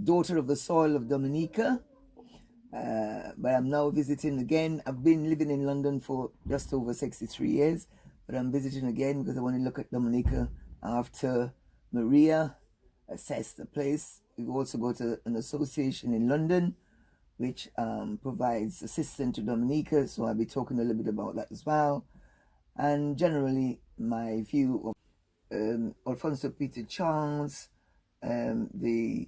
Daughter of the soil of Dominica, but I'm now visiting again. I've been living in London for just over 63 years, but I'm visiting again because I want to look at Dominica after Maria, assess the place. We've also got an association in London which provides assistance to Dominica, so I'll be talking a little bit about that as well. And generally, my view of Alfonso Peter Charles, the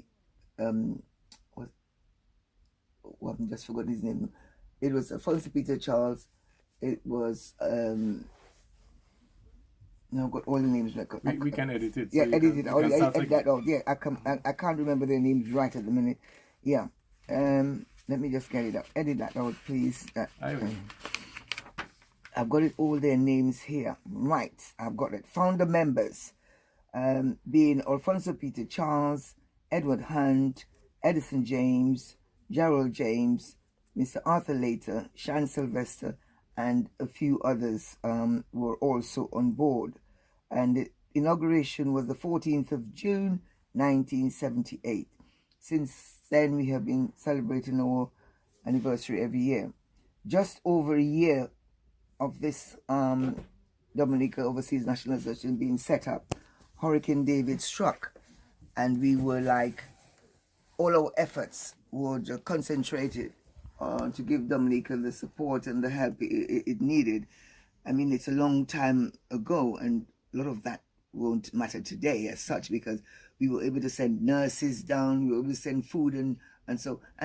I've just forgotten his name. It was Alfonso Peter Charles. It was no, I've got all the names. We can edit it. Yeah, so edit it. Edit that out. Yeah, Yeah. I can't remember their names right at the minute. Yeah. Let me just get it out. Edit that out, please. I've got it all their names here. Right. I've got it. Founder members. Being Alfonso Peter Charles, Edward Hunt, Edison James, Gerald James, Mr. Arthur Later, Sylvester, and a few others were also on board. And the inauguration was the 14th of June, 1978. Since then, we have been celebrating our anniversary every year. Just over a year of this Dominica Overseas National Association being set up, Hurricane David struck, and we were like, all our efforts were concentrated to give Dominica the support and the help it needed. I mean, it's a long time ago, and a lot of that won't matter today as such, because we were able to send nurses down, we were able to send food, and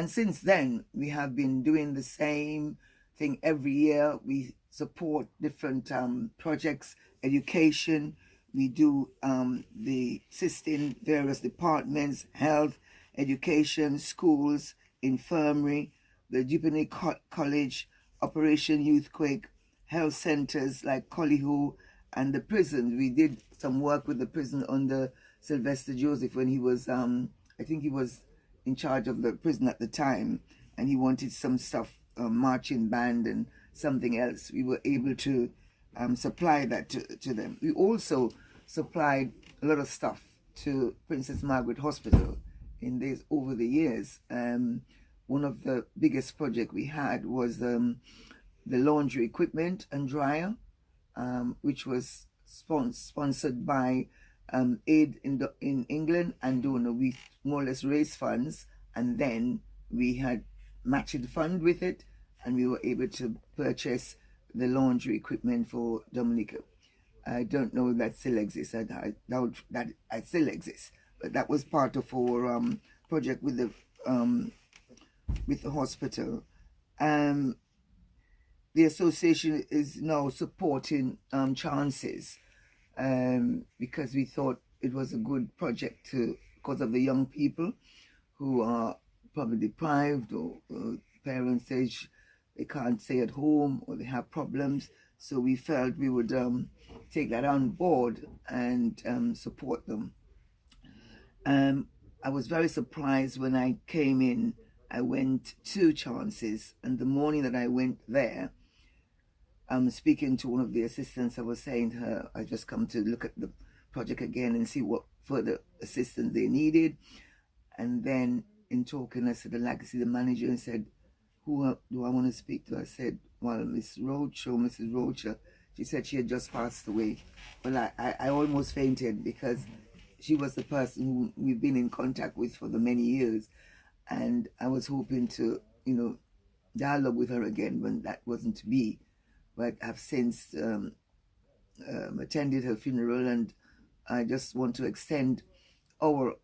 since then we have been doing the same thing every year. We support different projects, education. We do the assisting various departments, health, education, schools, infirmary, the Jubilee College, Operation Youthquake, health centers like Collyhoo, and the prison. We did some work with the prison under Sylvester Joseph when he was, I think he was in charge of the prison at the time, and he wanted some stuff, marching band and something else. We were able to supply that to them. We also supplied a lot of stuff to Princess Margaret Hospital over the years. One of the biggest projects we had was the laundry equipment and dryer, which was sponsored by Aid in England and DONA. We more or less raised funds, and then we had matched fund with it, and we were able to purchase the laundry equipment for Dominica. I don't know if that still exists. I doubt that it still exists, but that was part of our project with the hospital. The association is now supporting Chances because we thought it was a good project because of the young people who are probably deprived, or parents say they can't stay at home or they have problems. So we felt we would take that on board and support them. I was very surprised when I came in. I went to Chances, and the morning that I went there, speaking to one of the assistants, I was saying to her, I just come to look at the project again and see what further assistance they needed. And then in talking, I said, I'd like to see the manager, and said, who do I want to speak to? I said, well, Mrs. Rocha. She said she had just passed away. Well, I almost fainted, because she was the person who we've been in contact with for the many years. And I was hoping to, dialogue with her again when that wasn't to be. But I've since attended her funeral, and I just want to extend our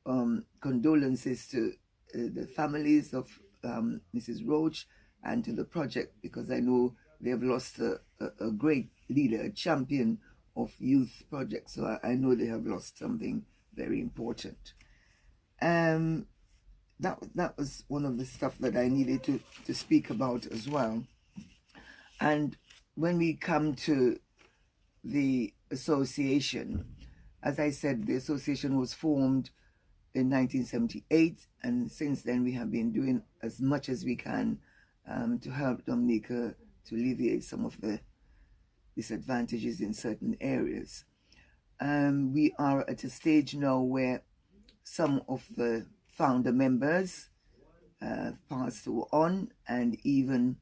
condolences to the families of Mrs. Roach and to the project, because I know they have lost a great leader, a champion of youth projects. So I know they have lost something very important. That was one of the stuff that I needed to speak about as well. And when we come to the association, as I said, the association was formed in 1978, and since then we have been doing as much as we can to help Dominica to alleviate some of the disadvantages in certain areas. We are at a stage now where some of the founder members passed on, and even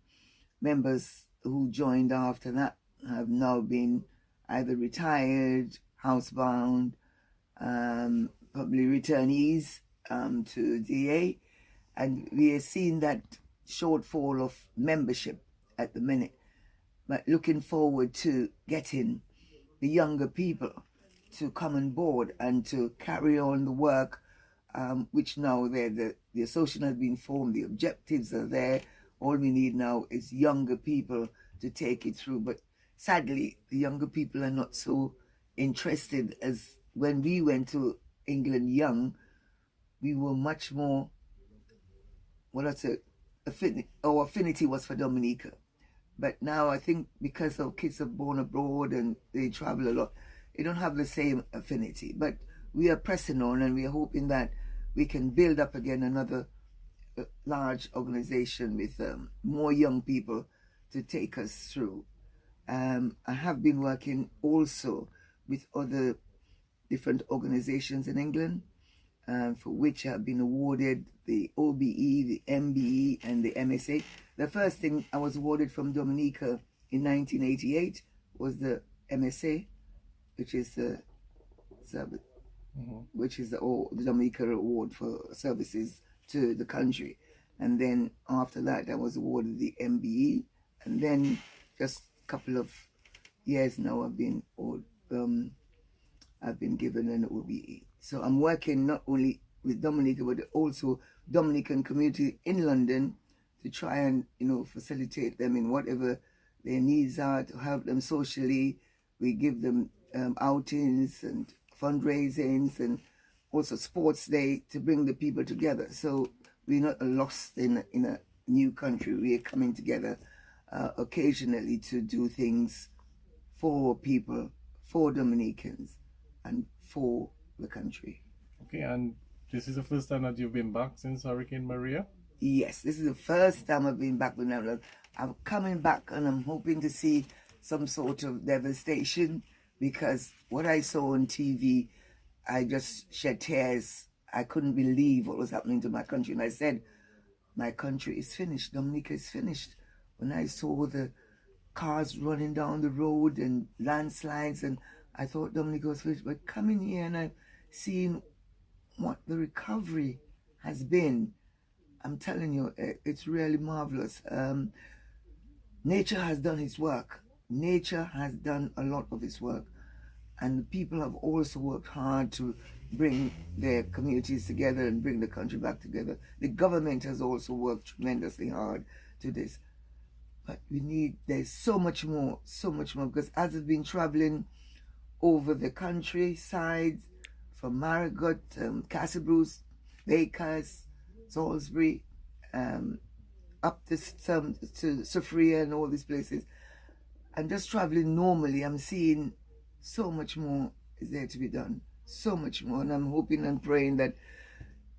members who joined after that have now been either retired, housebound, probably returnees to DA, and we are seeing that shortfall of membership at the minute. But looking forward to getting the younger people to come on board and to carry on the work, which now the association has been formed, the objectives are there. All we need now is younger people to take it through. But sadly, the younger people are not so interested as when we went to England young. We were much more, our affinity was for Dominica. But now I think because our kids are born abroad and they travel a lot, they don't have the same affinity. But we are pressing on, and we are hoping that we can build up again another large organization with more young people to take us through. I have been working also with other different organizations in England, for which I have been awarded the OBE, the MBE, and the MSA. The first thing I was awarded from Dominica in 1988 was the MSA, which is the Dominica Award for Services to the country. And then after that, I was awarded the MBE, and then just a couple of years now I've been given an OBE. So I'm working not only with Dominica, but also Dominican community in London to try and, facilitate them in whatever their needs are, to help them socially. We give them outings and fundraisings and also sports day to bring the people together. So we're not lost in a new country. We are coming together occasionally to do things for people, for Dominicans, and for the country. Okay, and this is the first time that you've been back since Hurricane Maria? Yes, this is the first time I've been back. I'm coming back, and I'm hoping to see some sort of devastation, because what I saw on TV, I just shed tears. I couldn't believe what was happening to my country. And I said, my country is finished. Dominica is finished. When I saw the cars running down the road and landslides, and I thought Dominica was finished. But coming here and I'm seeing what the recovery has been, I'm telling you, it's really marvelous. Nature has done its work. Nature has done a lot of its work. And the people have also worked hard to bring their communities together and bring the country back together. The government has also worked tremendously hard to this. But there's so much more, because as I've been traveling over the countryside, from Marigot, Castlebruce, Bakers, Salisbury, up to Sophia and all these places, and just traveling normally, I'm seeing so much more is there to be done. So much more. And I'm hoping and praying that,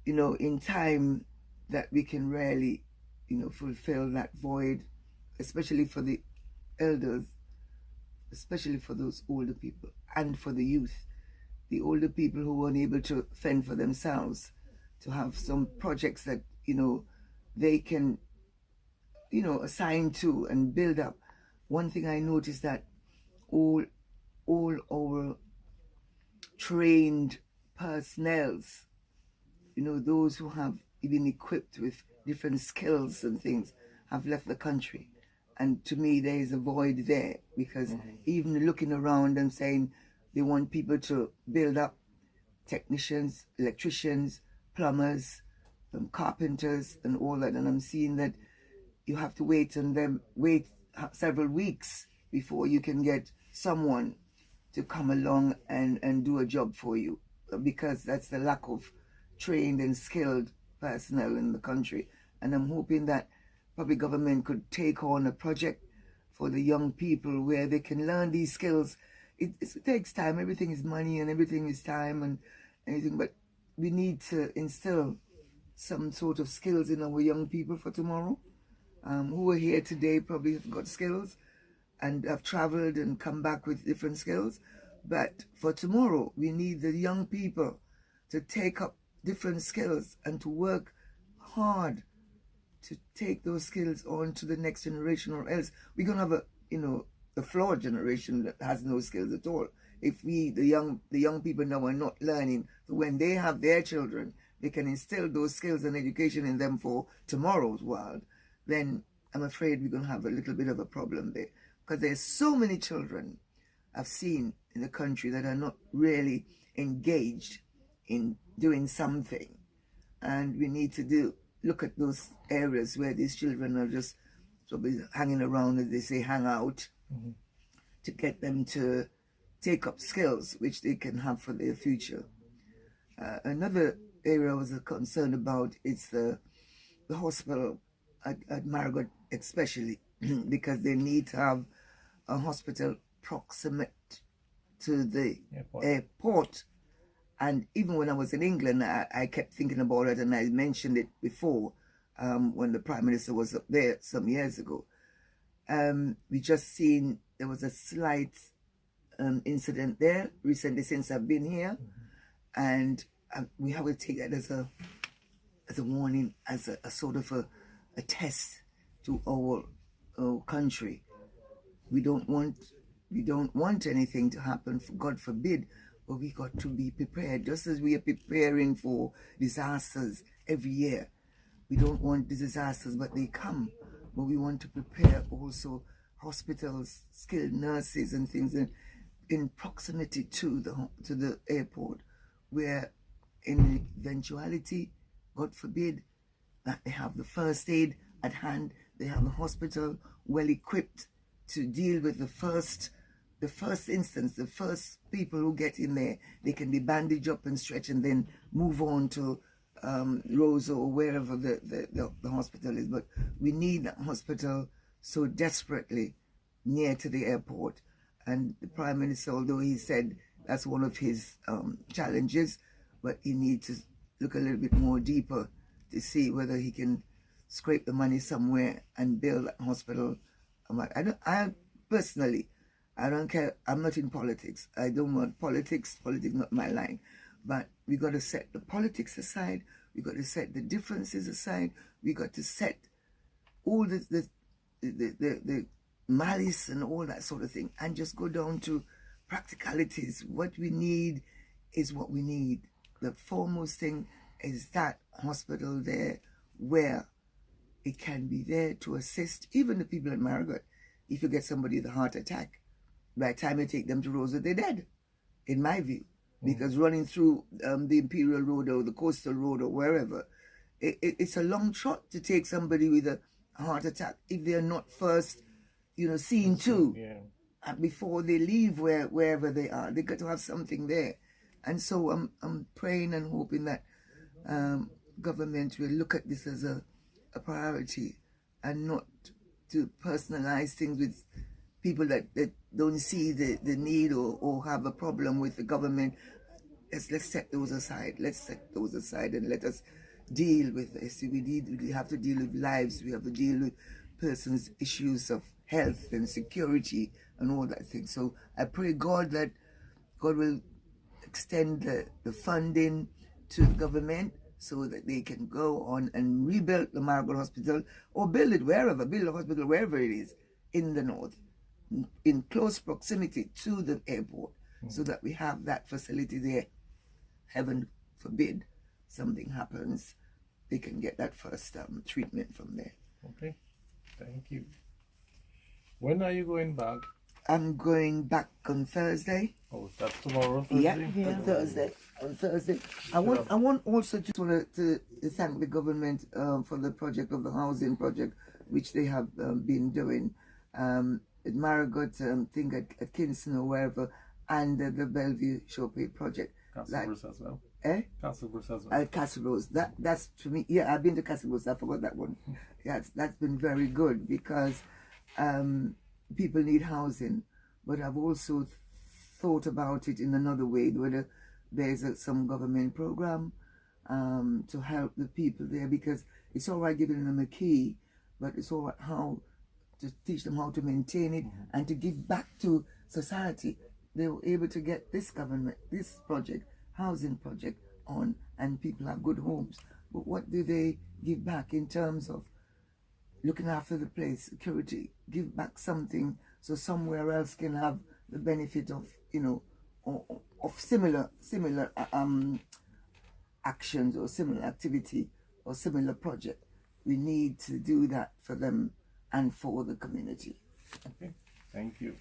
in time, that we can really, fulfill that void, especially for the elders, especially for those older people, and for the youth, the older people who are unable to fend for themselves, to have some projects that, they can, assign to and build up. One thing I noticed that all our trained personnels, those who have been equipped with different skills and things, have left the country. And to me, there is a void there, because even looking around and saying they want people to build up technicians, electricians, plumbers, carpenters, and all that. And I'm seeing that you have to wait several weeks before you can get someone to come along and do a job for you, because that's the lack of trained and skilled personnel in the country. And I'm hoping that public government could take on a project for the young people where they can learn these skills. It takes time. Everything is money and everything is time and anything, but we need to instill some sort of skills in our young people for tomorrow. Who are here today probably have got skills and have traveled and come back with different skills. But for tomorrow, we need the young people to take up different skills and to work hard to take those skills on to the next generation, or else we're going to have a flawed generation that has no skills at all. If the young people now are not learning, so when they have their children, they can instill those skills and education in them for tomorrow's world, then I'm afraid we're going to have a little bit of a problem there. Because there's so many children I've seen in the country that are not really engaged in doing something. And we need to look at those areas where these children are just probably hanging around, as they say, hang out, to get them to take up skills which they can have for their future. Another area I was concerned about is the hospital at Margaret, especially because they need to have a hospital proximate to the airport. And even when I was in England, I kept thinking about it, and I mentioned it before when the Prime Minister was up there some years ago. We just seen there was a slight incident there recently since I've been here, and we have to take that as a warning, as a sort of a test to our country. We don't want anything to happen, God forbid, but we got to be prepared, just as we are preparing for disasters every year. We don't want the disasters, but they come. But we want to prepare also hospitals, skilled nurses and things in proximity to the airport, where in eventuality, God forbid, that they have the first aid at hand, they have the hospital well equipped to deal with the first instance, the first people who get in there. They can be bandaged up and stretched and then move on to Rosa or wherever the hospital is. But we need that hospital so desperately near to the airport. And the Prime Minister, although he said that's one of his challenges, but he needs to look a little bit more deeper to see whether he can scrape the money somewhere and build that hospital. I personally, I don't care. I'm not in politics. I don't want politics. Politics not my line. But we got to set the politics aside. We got to set the differences aside. We got to set all the malice and all that sort of thing, and just go down to practicalities. What we need is what we need. The foremost thing is that hospital there, where it can be there to assist even the people at Margaret. If you get somebody with a heart attack, by the time you take them to Rosa, they're dead, in my view. Because running through the Imperial Road or the Coastal Road or wherever, it's a long shot to take somebody with a heart attack if they're not first, seen to before they leave wherever they are. They got to have something there. And so I'm praying and hoping that government will look at this as a priority, and not to personalize things with people that don't see the need or have a problem with the government. Let's set those aside. Let's set those aside and let us deal with this. We have to deal with lives. We have to deal with persons' issues of health and security and all that thing. So I pray God that God will extend the funding to the government so that they can go on and rebuild the Margaret Hospital, or build a hospital wherever it is in the north, in close proximity to the airport, so that we have that facility there. Heaven forbid something happens, they can get that first treatment from there. Okay, thank you. When are you going back? I'm going back on Thursday. Oh, that's tomorrow, Thursday? Yeah, Thursday. On Thursday. I want also just to thank the government for the project of the housing project, which they have been doing at Margaret, thing at Kingston or wherever, and the Bellevue Showpay project. Castlebrose as well. Castlebrose as well. At Castlebrose. That's to me. Yeah, I've been to Castlebrose. I forgot that one. Yeah, that's been very good, because people need housing, but I've also thought about it in another way, whether there's some government program to help the people there, because it's all right giving them a key, but it's all right how to teach them how to maintain it and to give back to society. They were able to get this government, this project, housing project, on and people have good homes. But what do they give back in terms of looking after the place, security, give back something so somewhere else can have the benefit of, of similar actions or similar activity or similar project. We need to do that for them and for the community. Okay, thank you.